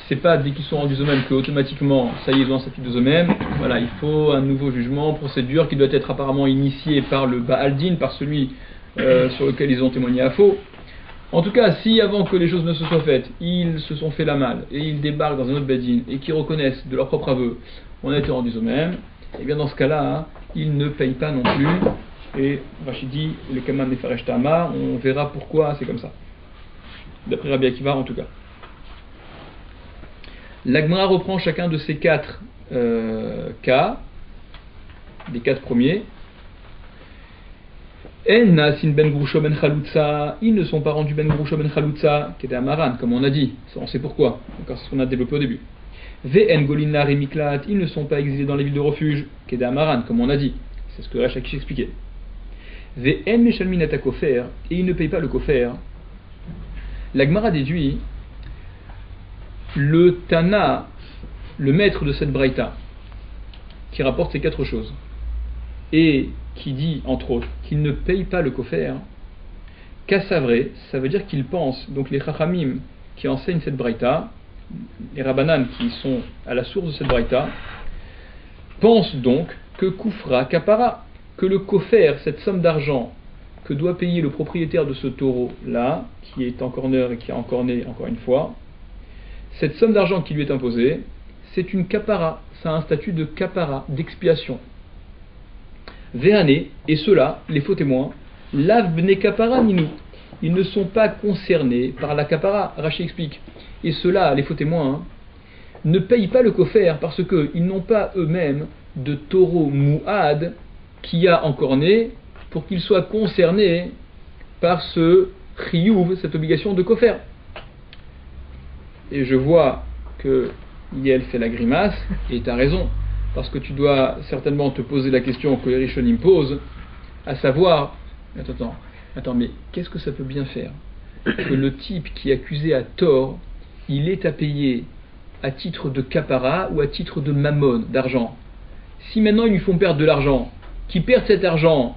c'est pas dès qu'ils sont rendus eux-mêmes que automatiquement, ça y est, ils ont un statut de eux-mêmes. Voilà, il faut un nouveau jugement, procédure qui doit être apparemment initiée par le Baaldin, par celui sur lequel ils ont témoigné à faux. En tout cas, si avant que les choses ne se soient faites, ils se sont fait la malle et ils débarquent dans un autre Bedin et qu'ils reconnaissent de leur propre aveu, on a été rendus eux-mêmes, et bien dans ce cas-là, ils ne payent pas non plus. Et Rachid dit, les Kaman Nefaresh Tama, on verra pourquoi c'est comme ça. D'après Rabbi Akiva en tout cas. L'Agmara reprend chacun de ces quatre cas, des quatre premiers. Ils ne sont pas rendus ben grusho ben chalutza, qui était amaran, comme on a dit. On sait pourquoi. C'est ce qu'on a développé au début. Ve'en golinar et miklat, ils ne sont pas exilés dans les villes de refuge, qui était amaran, comme on a dit. C'est ce que Resh Lakish expliquait. Ve'en meshalmin et kofer, et ils ne payent pas le kofer. L'Agmara déduit le Tana, le maître de cette braïta, qui rapporte ces quatre choses, et qui dit, entre autres, qu'il ne paye pas le kofer, kassavré, ça veut dire qu'il pense, donc les chachamim qui enseignent cette braïta, les rabbanan qui sont à la source de cette braïta, pensent donc que koufra kapara, que le kofer, cette somme d'argent que doit payer le propriétaire de ce taureau-là, qui est encore né et qui a encore né encore une fois, cette somme d'argent qui lui est imposée, c'est une kapara, ça a un statut de kapara, d'expiation. Véhané, et ceux-là, les faux témoins, lav bne kapara ninou, ils ne sont pas concernés par la kapara, Rashi explique. Et ceux-là, les faux témoins, ne payent pas le kofer parce qu'ils n'ont pas eux-mêmes de taureau mouad qui a encore né pour qu'ils soient concernés par ce chiyuv, cette obligation de kofer. Et je vois que Yael fait la grimace, et tu as raison, parce que tu dois certainement te poser la question que les Rishonim posent, à savoir, attends, mais qu'est-ce que ça peut bien faire que le type qui est accusé à tort, il est à payer à titre de kapara ou à titre de mammon, d'argent? Si maintenant ils lui font perdre de l'argent, qu'il perde cet argent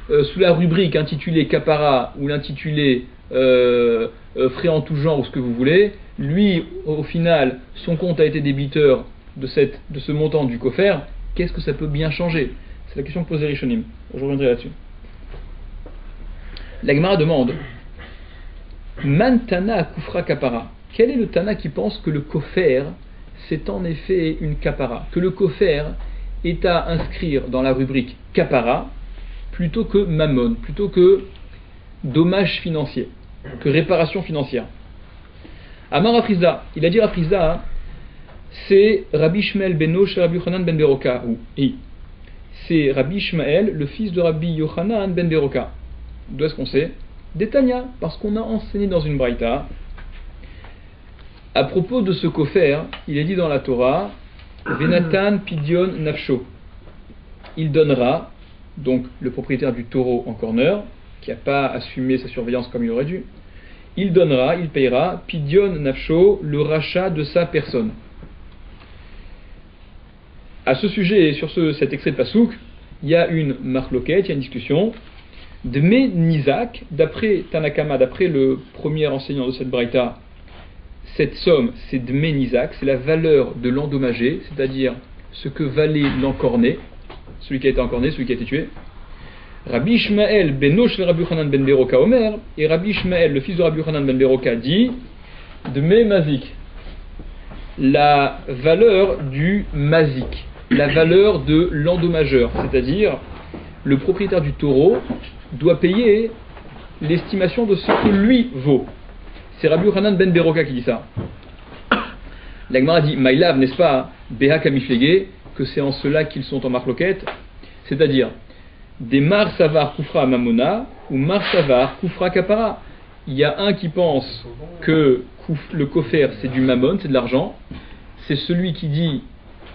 sous la rubrique intitulée kapara ou l'intitulé frais en tout genre ou ce que vous voulez, lui, au final, son compte a été débiteur de ce montant du kofer, qu'est-ce que ça peut bien changer? C'est la question que pose les Rishonim. Je reviendrai là-dessus. La Gemara demande Man Tana Kufra Kapara. Quel est le Tana qui pense que le kofer, c'est en effet une kapara? Que le kofer est à inscrire dans la rubrique kapara plutôt que mammon, plutôt que dommage financier, que réparation financière. Amar Afrizda, il a dit Afrizda, c'est Rabbi Ishmael beno chez Rabbi Yochanan ben Beroka, c'est Rabbi Ishmael, le fils de Rabbi Yochanan ben Beroka. D'où est-ce qu'on sait? D'Etania, parce qu'on a enseigné dans une braïta, à propos de ce kofer, il est dit dans la Torah, Venatan Pidion Nafsho. Il donnera, donc le propriétaire du taureau en corner, qui n'a pas assumé sa surveillance comme il aurait dû, il donnera, il payera, Pidion Nafsho, le rachat de sa personne. À ce sujet, sur cet extrait de Pasouk, il y a une marloquette, il y a une discussion. Dme Nizak, d'après Tanakama, d'après le premier enseignant de cette braïta, cette somme, c'est Dmei Nizak, c'est la valeur de l'endommagé, c'est-à-dire ce que valait l'encorné, celui qui a été encorné, celui qui a été tué. Rabbi Ishmael ben Osh Rabbi Yochanan ben Beroka Omer, et Rabbi Ishmael, le fils de Rabbi Yochanan ben Beroka, dit Dmei Mazik, la valeur du mazik, la valeur de l'endommageur, c'est-à-dire le propriétaire du taureau doit payer l'estimation de ce que lui vaut. C'est Rabbi Yochanan ben Beroka qui dit ça. La Gemara dit Maïlav, n'est-ce pas, Beha Kamiflege, que c'est en cela qu'ils sont en marloquette, c'est-à-dire des Mar Savar Koufra Mamona ou Mar Savar Koufra Kapara. Il y a un qui pense que le kofer c'est du mammon, c'est de l'argent. C'est celui qui dit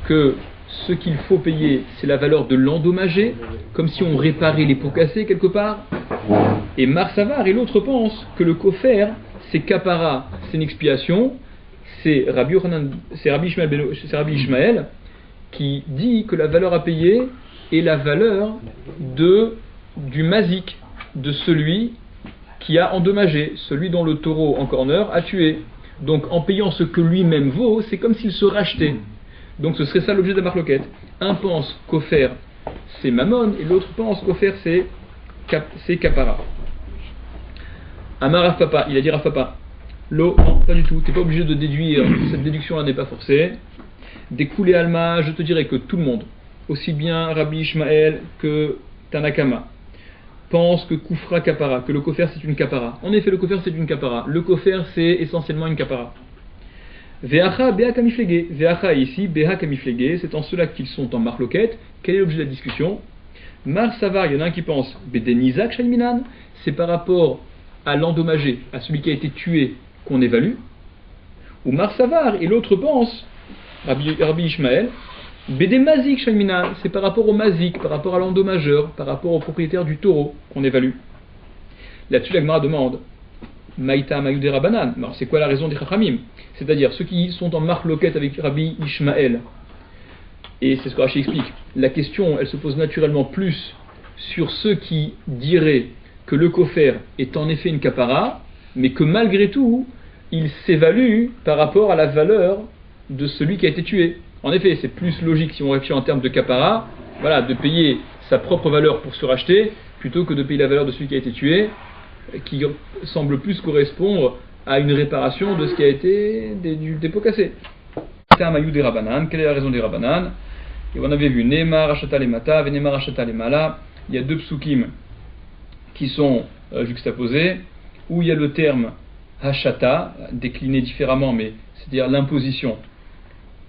que ce qu'il faut payer c'est la valeur de l'endommagé, comme si on réparait les pots cassés quelque part. Et Mar Savar et l'autre pense que le kofer c'est kapara, c'est une expiation. C'est Rabbi Ishmael qui dit que la valeur à payer est la valeur du mazik, de celui qui a endommagé, celui dont le taureau en corner a tué. Donc en payant ce que lui-même vaut, c'est comme s'il se rachetait. Donc ce serait ça l'objet de la marloquette. Un pense qu'offert c'est mammon et l'autre pense qu'offert c'est kapara. Amar Rav Papa, il a dit Rav Papa, non, pas du tout, t'es pas obligé de déduire, cette déduction-là n'est pas forcée. Découlé Alma, je te dirais que tout le monde, aussi bien Rabbi Ishmael que Tanakama, pense que Koufra Kapara, que le kofer c'est une kapara. En effet, le kofer c'est une kapara. Le kofer c'est essentiellement une kapara. Veacha Beha Kamiflege. Veacha ici, Beha Kamiflege, c'est en cela qu'ils sont en marloquette. Quel est l'objet de la discussion? Mar Savar, il y en a un qui pense Bedenizak Shalminan, c'est par rapport à l'endommagé, à celui qui a été tué, qu'on évalue. Ou Mar Savar, et l'autre pense, Rabbi Ishmael, Bede Mazik Shalminan, c'est par rapport au mazik, par rapport à l'endommageur, par rapport au propriétaire du taureau qu'on évalue. Là-dessus, la Gemara demande Maïta Mayude Rabanan. Alors, c'est quoi la raison des Chachamim? C'est-à-dire ceux qui sont en marloquette avec Rabbi Ishmael. Et c'est ce que Rashi explique. La question, elle se pose naturellement plus sur ceux qui diraient que le kofer est en effet une kapara, mais que malgré tout, il s'évalue par rapport à la valeur de celui qui a été tué. En effet, c'est plus logique si on réfléchit en termes de kapara, voilà, de payer sa propre valeur pour se racheter, plutôt que de payer la valeur de celui qui a été tué, qui semble plus correspondre à une réparation de ce qui a été des pots cassés. Quelle est la raison des Rabbanan? Et on avait vu Neymar Ashata le Mata, Venemar Ashata le Mala. Il y a deux psukim qui sont juxtaposés, où il y a le terme Hashata, décliné différemment, mais c'est-à-dire l'imposition,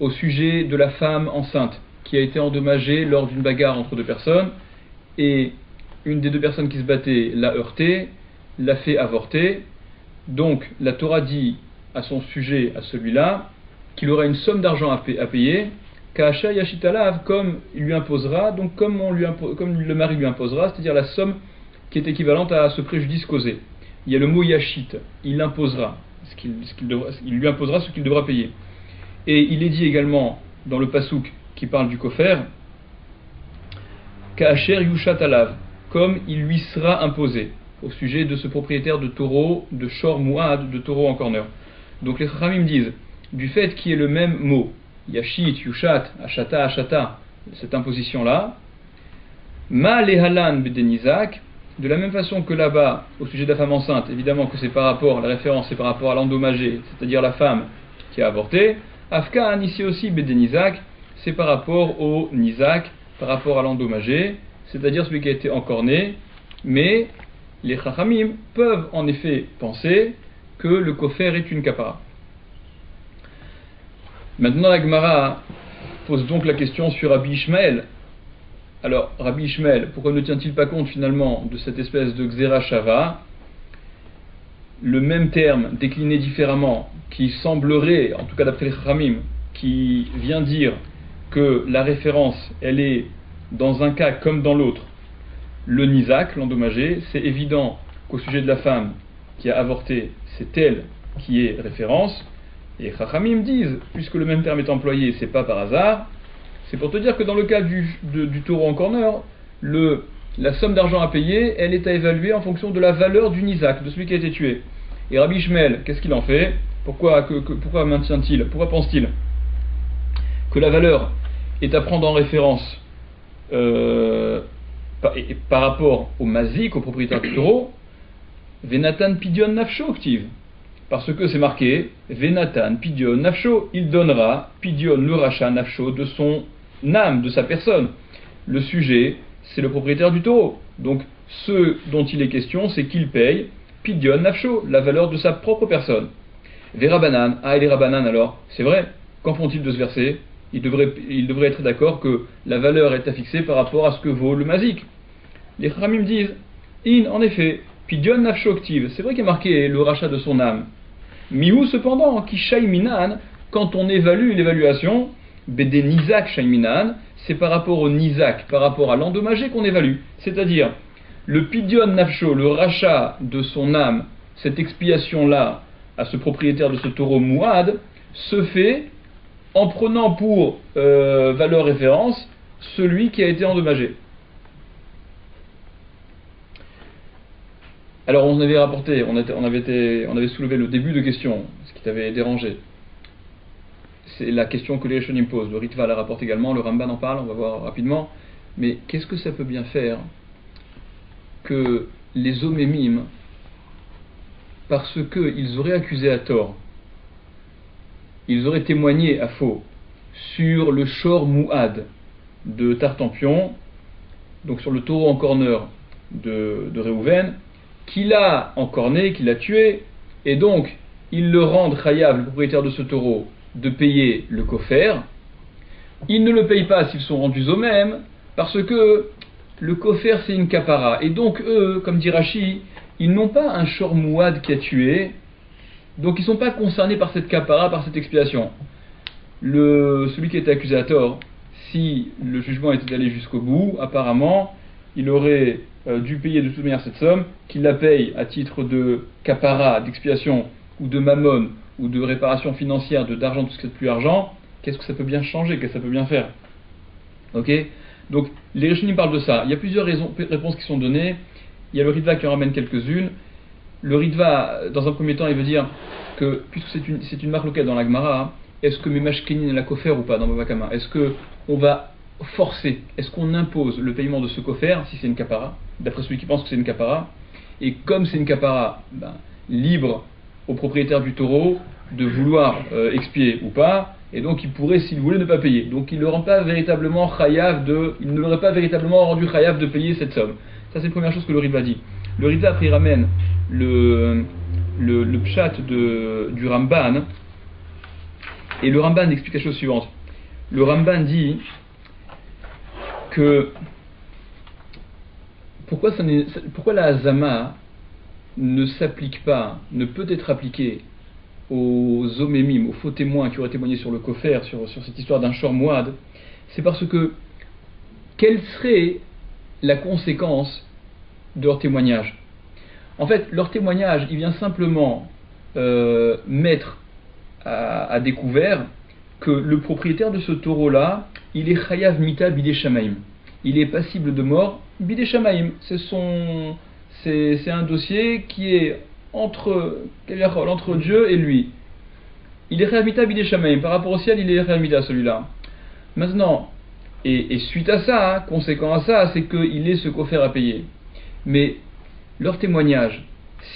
au sujet de la femme enceinte qui a été endommagée lors d'une bagarre entre deux personnes, et une des deux personnes qui se battaient l'a heurté, l'a fait avorter. Donc la Torah dit à son sujet, à celui-là, qu'il aura une somme d'argent à payer, Ka'asher Yashit Alav, comme il lui imposera, donc comme le mari lui imposera, c'est-à-dire la somme qui est équivalente à ce préjudice causé. Il y a le mot Yashit, il imposera, il lui imposera ce qu'il devra payer. Et il est dit également dans le pasouk qui parle du kofer, Ka'asher Yushat Alav, comme il lui sera imposé, au sujet de ce propriétaire de taureau, de shor muad, de taureau en corner. Donc les Chachamim disent, du fait qu'il y ait le même mot, Yashit, Yushat, Ashata, Ashata, cette imposition-là, Ma lehalan bedenizak, de la même façon que là-bas, au sujet de la femme enceinte, évidemment que c'est par rapport, la référence c'est par rapport à l'endommagé, c'est-à-dire la femme qui a avorté, Afkan, ici aussi bedenizak, c'est par rapport au nizak, par rapport à l'endommagé, c'est-à-dire celui qui a été encorné, mais les Chachamim peuvent en effet penser que le kofer est une kapara. Maintenant la Gemara pose donc la question sur Rabbi Ishmael. Alors Rabbi Ishmael, pourquoi ne tient-il pas compte finalement de cette espèce de Xera Shava, le même terme décliné différemment, qui semblerait, en tout cas d'après les Chachamim, qui vient dire que la référence elle est dans un cas comme dans l'autre, le nizak, l'endommagé. C'est évident qu'au sujet de la femme qui a avorté, c'est elle qui est référence. Et Chachamim disent, puisque le même terme est employé, c'est pas par hasard, c'est pour te dire que dans le cas du taureau en corner, la somme d'argent à payer, elle est à évaluer en fonction de la valeur du nizak, de celui qui a été tué. Et Rabbi Ishmael, qu'est-ce qu'il en fait? Pourquoi maintient-il, pourquoi pense-t-il que la valeur est à prendre en référence par rapport au mazik, au propriétaire du taureau? Venatan pidion nafsho active. Parce que c'est marqué Venatan pidion nafsho, il donnera pidion le rachat nafsho de son âme, de sa personne. Le sujet, c'est le propriétaire du taureau. Donc, ce dont il est question, c'est qu'il paye pidion nafsho, la valeur de sa propre personne. Verabanan, et les Rabanan alors, c'est vrai, qu'en font-ils de ce verset? Ils devraient être d'accord que la valeur est à fixer par rapport à ce que vaut le mazik. Les Khamim disent, en effet, pidion nafsho active, c'est vrai qu'il y a marqué le rachat de son âme. Mihu cependant, qui shaiminan, quand on évalue l'évaluation, bede nizak shaiminan, c'est par rapport au nizak, par rapport à l'endommagé qu'on évalue. C'est-à-dire, le pidion nafsho, le rachat de son âme, cette expiation-là, à ce propriétaire de ce taureau mouad, se fait en prenant pour valeur référence celui qui a été endommagé. Alors on avait rapporté, on avait soulevé le début de question, ce qui t'avait dérangé. C'est la question que les Rishonim posent. Le Ritva la rapporte également, le Ramban en parle, on va voir rapidement. Mais qu'est-ce que ça peut bien faire que les omémim, parce qu'ils auraient accusé à tort, ils auraient témoigné à faux sur le Shor Mouad de Tartampion, donc sur le taureau en corner de Réhouven, qu'il a encorné, qu'il a tué, et donc ils le rendent chayav, le propriétaire de ce taureau, de payer le kofer. Ils ne le payent pas s'ils sont rendus eux-mêmes, parce que le kofer c'est une kapara, et donc eux, comme dit Rashi, ils n'ont pas un shor mouad qui a tué, donc ils ne sont pas concernés par cette kapara, par cette expiation. Celui qui était accusé à tort, si le jugement était allé jusqu'au bout, apparemment, il aurait dû payer de toute manière cette somme, qu'il la paye à titre de kapara, d'expiation, ou de mammon, ou de réparation financière, d'argent, tout ce qui est plus argent. Qu'est-ce que ça peut bien changer, qu'est-ce que ça peut bien faire? Ok? Donc, les Rishonim parlent de ça. Il y a plusieurs réponses qui sont données. Il y a le Ritva qui en ramène quelques-unes. Le Ritva, dans un premier temps, il veut dire que, puisque c'est une marque locale dans la Gemara, est-ce que Memashkenin la kofer ou pas dans Bava Kama? Est-ce qu'on va forcer, est-ce qu'on impose le paiement de ce kofer si c'est une kapara, d'après celui qui pense que c'est une kapara? Et comme c'est une kapara, libre au propriétaire du taureau de vouloir expier ou pas, et donc il pourrait, s'il voulait, ne pas payer. Donc il ne l'aurait pas véritablement rendu chayav de payer cette somme. Ça c'est la première chose que le Ritva dit. Le Ritva après il ramène le pshat du Ramban, et le Ramban explique la chose suivante. Le Ramban dit que pourquoi la hazama ne s'applique pas, ne peut être appliquée aux omémim, aux faux témoins qui auraient témoigné sur le kofer, sur cette histoire d'un shor mouad, c'est parce que quelle serait la conséquence de leur témoignage? En fait, leur témoignage, il vient simplement mettre à découvert que le propriétaire de ce taureau-là, il est chayav mita bidé shamaim. Il est passible de mort bidé shamaim. C'est un dossier qui est entre Dieu et lui. Il est chayav mita bidé shamaim. Par rapport au ciel, il est chayav mita celui-là. Maintenant, et suite à ça, conséquent à ça, c'est qu'il est ce kofer à payer. Mais leur témoignage,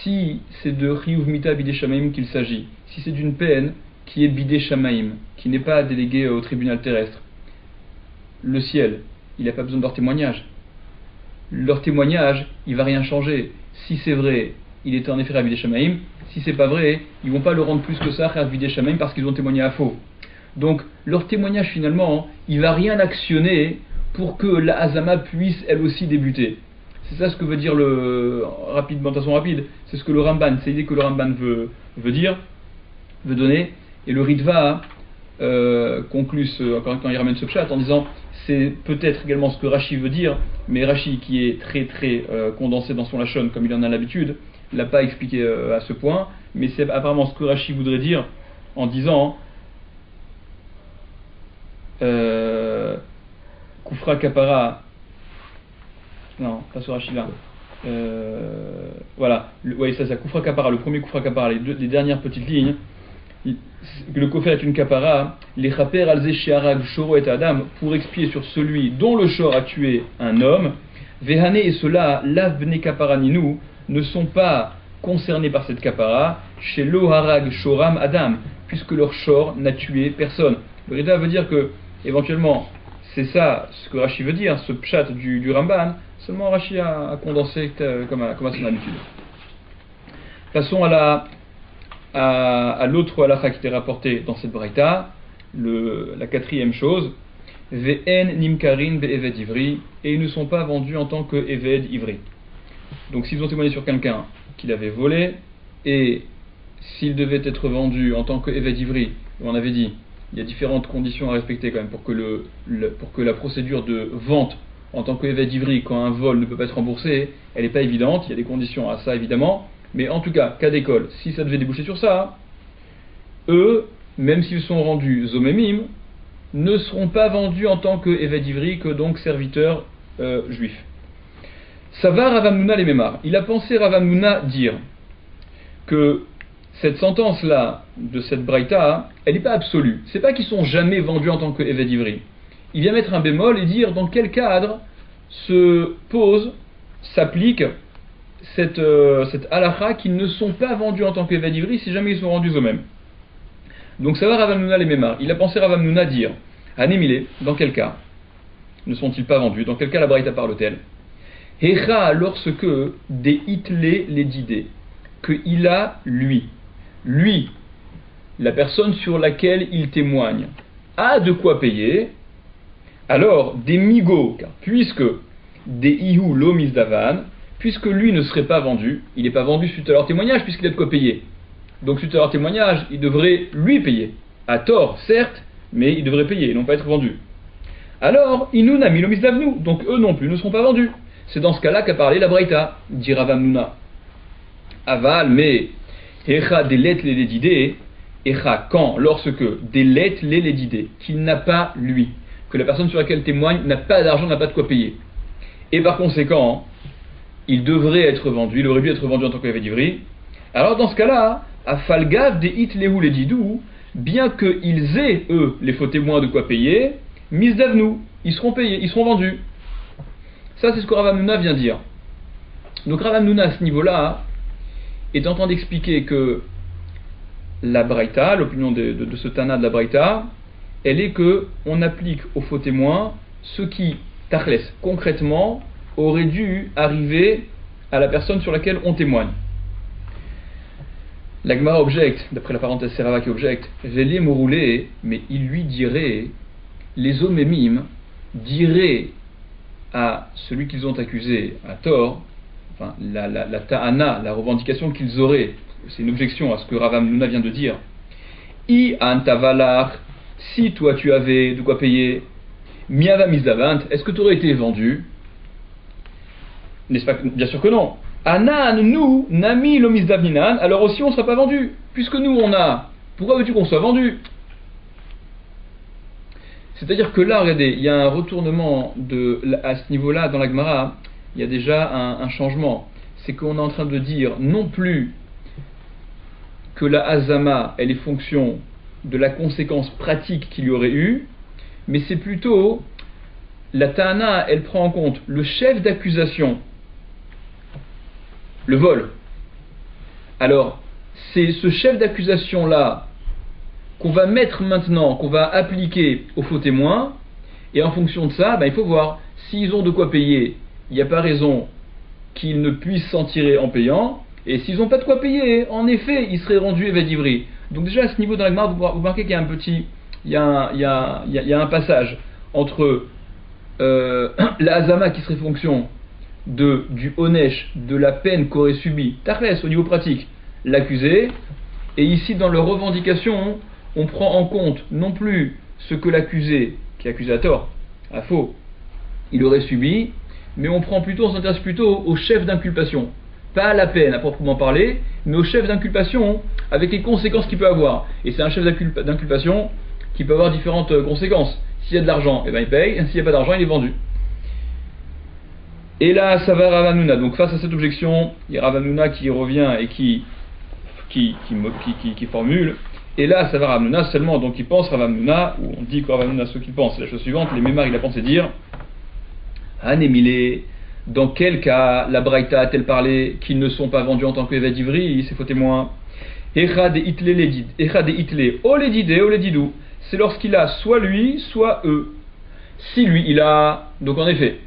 si c'est de chiyuv mita bidé shamaim qu'il s'agit, si c'est d'une peine qui est bidé shamaim, qui n'est pas déléguée au tribunal terrestre, le ciel, il n'a pas besoin de leur témoignage. Leur témoignage, il va rien changer. Si c'est vrai, il était en effet Rav Bidé Shamaim. Si c'est pas vrai, ils vont pas le rendre plus que ça Rav Bidé Shamaim parce qu'ils ont témoigné à faux. Donc leur témoignage finalement, il va rien actionner pour que la Hazama puisse elle aussi débuter. C'est ça ce que veut dire de façon rapide. C'est ce que le Ramban, c'est l'idée que le Ramban veut donner. Et le Ritva conclut encore quand il ramène ce pshat en disant c'est peut-être également ce que Rashi veut dire, mais Rashi qui est très très condensé dans son lachon comme il en a l'habitude, l'a pas expliqué à ce point, mais c'est apparemment ce que Rashi voudrait dire en disant Kufra Kapara, non, pas ce Rashi là. Voilà, ça Kufra Kapara, le premier Kufra Kapara, les dernières petites lignes, le kofer est une kapara, les chaper alze sheharag shoro et adam, pour expier sur celui dont le shor a tué un homme, vehane et cela, lav bne kapara ninu, ne sont pas concernés par cette kapara, chez lo harag shoram adam, puisque leur shor n'a tué personne. Le Rida veut dire que, éventuellement, c'est ça ce que Rashi veut dire, ce pshat du Ramban, seulement Rashi a condensé comme à son habitude. Passons à l'autre halakha qui était rapporté dans cette braïta, la quatrième chose, ve'en nimkarin be'eved ivri, et ils ne sont pas vendus en tant que eved ivri. Donc s'ils ont témoigné sur quelqu'un qu'il avait volé, et s'il devait être vendu en tant que eved ivri, on avait dit, il y a différentes conditions à respecter quand même pour que la procédure de vente en tant que eved ivri, quand un vol ne peut pas être remboursé, elle n'est pas évidente, il y a des conditions à ça évidemment. Mais en tout cas d'école, si ça devait déboucher sur ça, eux, même s'ils sont rendus zomemim, ne seront pas vendus en tant que eved ivri, que donc serviteurs juifs. Ça va Rav Hamnouna les Mémar. Il a pensé Rav Hamnouna dire que cette sentence-là, de cette braïta, elle n'est pas absolue. C'est pas qu'ils sont jamais vendus en tant que eved ivri. Il vient mettre un bémol et dire dans quel cadre s'applique cette halakha qu'ils ne sont pas vendus en tant que eved ivri si jamais ils sont rendus eux-mêmes. Donc ça va Rav Hamnouna les Mémar. Il a pensé Rav Hamnouna dire Anémilé, dans quel cas ne sont-ils pas vendus? Dans quel cas la braïta parle-t-elle? Hecha lorsque des hitlé les didés, que il a lui, la personne sur laquelle il témoigne, a de quoi payer, alors des migo, car puisque des ihu lo misdavan, puisque lui ne serait pas vendu, il n'est pas vendu suite à leur témoignage puisqu'il a de quoi payer. Donc suite à leur témoignage, il devrait lui payer. À tort, certes, mais il devrait payer, et non pas être vendu. Alors, inu nami lo misdavnu, donc eux non plus ne seront pas vendus. C'est dans ce cas-là qu'a parlé la braïta, dit Rav Hamnouna. Aval, mais echa delet l'eledidé, echa quand, lorsque delet l'eledidé, qu'il n'a pas lui, que la personne sur laquelle témoigne n'a pas d'argent, n'a pas de quoi payer. Et par conséquent, il devrait être vendu, il aurait dû être vendu en tant qu'eved ivri. Alors dans ce cas-là, à falgav des hitlehu les didou, bien qu'ils aient eux les faux témoins de quoi payer, misdavnu, ils seront payés, ils seront vendus. Ça c'est ce que Rav Hamnouna vient dire. Donc Rav Hamnouna à ce niveau-là est en train d'expliquer que la braïta, l'opinion de ce Tana de la braïta, elle est que on applique aux faux témoins ce qui, tachles, concrètement, aurait dû arriver à la personne sur laquelle on témoigne. La Gemara objecte, d'après la parenthèse Serava qui objecte, Vélé Moroulé, mais il lui dirait, les omémim diraient à celui qu'ils ont accusé à tort, enfin la ta'ana, la revendication qu'ils auraient, c'est une objection à ce que Rav Hamnouna vient de dire. I antavalar, si toi tu avais de quoi payer, miava misdavant, est-ce que tu aurais été vendu? N'est-ce pas? Bien sûr que non. Anan, nous, nami lo misdavninan, alors aussi on ne sera pas vendu, puisque nous on a. Pourquoi veux-tu qu'on soit vendu? C'est-à-dire que là, regardez, il y a un retournement à ce niveau-là dans la Gemara, il y a déjà un changement. C'est qu'on est en train de dire non plus que la hazama, elle est fonction de la conséquence pratique qu'il y aurait eu, mais c'est plutôt la ta'ana, elle prend en compte le chef d'accusation, le vol. Alors, c'est ce chef d'accusation-là qu'on va mettre maintenant, qu'on va appliquer aux faux témoins, et en fonction de ça, il faut voir, s'ils ont de quoi payer, il n'y a pas raison qu'ils ne puissent s'en tirer en payant, et s'ils n'ont pas de quoi payer, en effet, ils seraient rendus eved ivri. Donc déjà à ce niveau dans la Gemara, vous remarquez qu'il y a un petit, il y a un passage entre la hazama qui serait fonction du onesh, de la peine qu'aurait subi, tachles au niveau pratique, l'accusé, et ici dans leur revendication, on prend en compte non plus ce que l'accusé, qui est accusé à tort, à faux, il aurait subi, mais on s'intéresse plutôt au chef d'inculpation, pas à la peine à proprement parler, mais au chef d'inculpation avec les conséquences qu'il peut avoir. Et c'est un chef d'inculpation qui peut avoir différentes conséquences. S'il y a de l'argent, il paye, s'il n'y a pas d'argent, il est vendu. Et là, ça va Rav Hamnouna. Donc face à cette objection, il y a Rav Hamnouna qui revient et qui formule, Et là, ça va Rav Hanouna seulement, donc il pense Rav Hanouna, ou on dit que Rav Hanouna, ce qu'il pense, c'est la chose suivante, les mémars, il a pensé dire, Hanemile, dans quel cas la Braïta a-t-elle parlé qu'ils ne sont pas vendus en tant que évêques d'Ivry, c'est faux témoin. Echad et itle, oledidou, c'est lorsqu'il a soit lui, soit eux. Si lui, il a, donc en effet,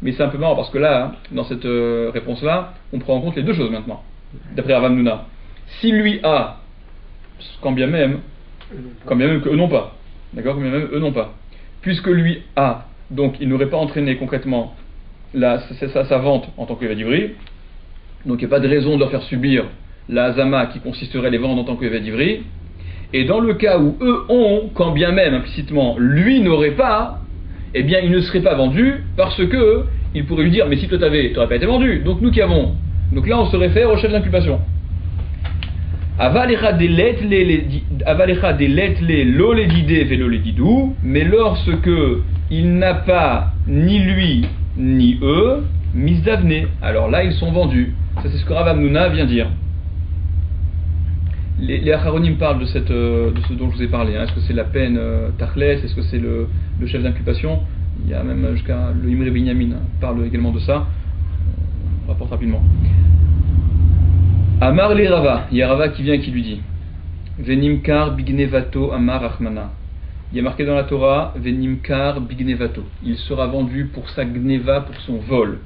mais c'est un peu marrant parce que là, dans cette réponse-là, on prend en compte les deux choses maintenant, d'après Rav Hanouna. Si lui a, quand bien même que eux n'ont pas, d'accord, quand bien même eux n'ont pas, puisque lui a, donc il n'aurait pas entraîné concrètement sa vente en tant qu'évêque d'Ivry, donc il n'y a pas de raison de leur faire subir la hazama qui consisterait à les vendre en tant qu'évêque d'Ivry, et dans le cas où eux ont, quand bien même implicitement, lui n'aurait pas, eh bien il ne serait pas vendu parce que il pourrait lui dire mais si toi t'aurais pas été vendu, donc nous qui avons. Donc là on se réfère au chef d'inculpation. Avalecha des letle l'oledide veloledidou, mais lorsque il n'a pas ni lui ni eux, misdavne, alors là ils sont vendus. Ça c'est ce que Rav Hanouna vient dire. Les Acharonim parlent de ce dont je vous ai parlé. Est-ce que c'est la peine Tachlès? Est-ce que c'est le chef d'inculpation? Il y a même jusqu'à le Imre Binyamin parle également de ça. On rapporte rapidement. Amar le Rava, il y a Rava qui vient et qui lui dit Venimkar bignevato amar Achmana. Il y a marqué dans la Torah Venimkar bignevato. Il sera vendu pour sa gneva, pour son vol.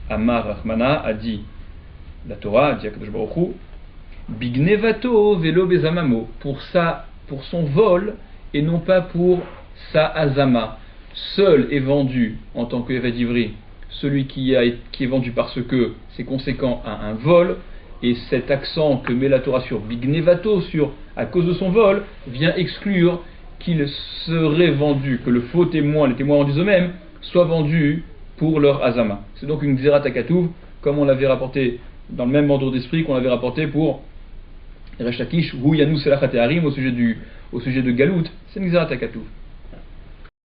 Amar Achmana a dit la Torah, a dit Akadosh Baruch Hu, bignevato velo bezamamo, pour son vol et non pas pour sa azama. Seul est vendu en tant qu'évêque d'Ivry celui qui est vendu parce que c'est conséquent à un vol. Et cet accent que met la Torah sur bignevato, à cause de son vol, vient exclure qu'il serait vendu, que le faux témoin, les témoins rendus eux-mêmes, soient vendus pour leur azama. C'est donc une xérat akatouv, comme on l'avait rapporté dans le même ordre d'esprit qu'on l'avait rapporté pour Resh Lakish, ou Yanou Selachat Harim au sujet de Galout, c'est une xérat akatouv.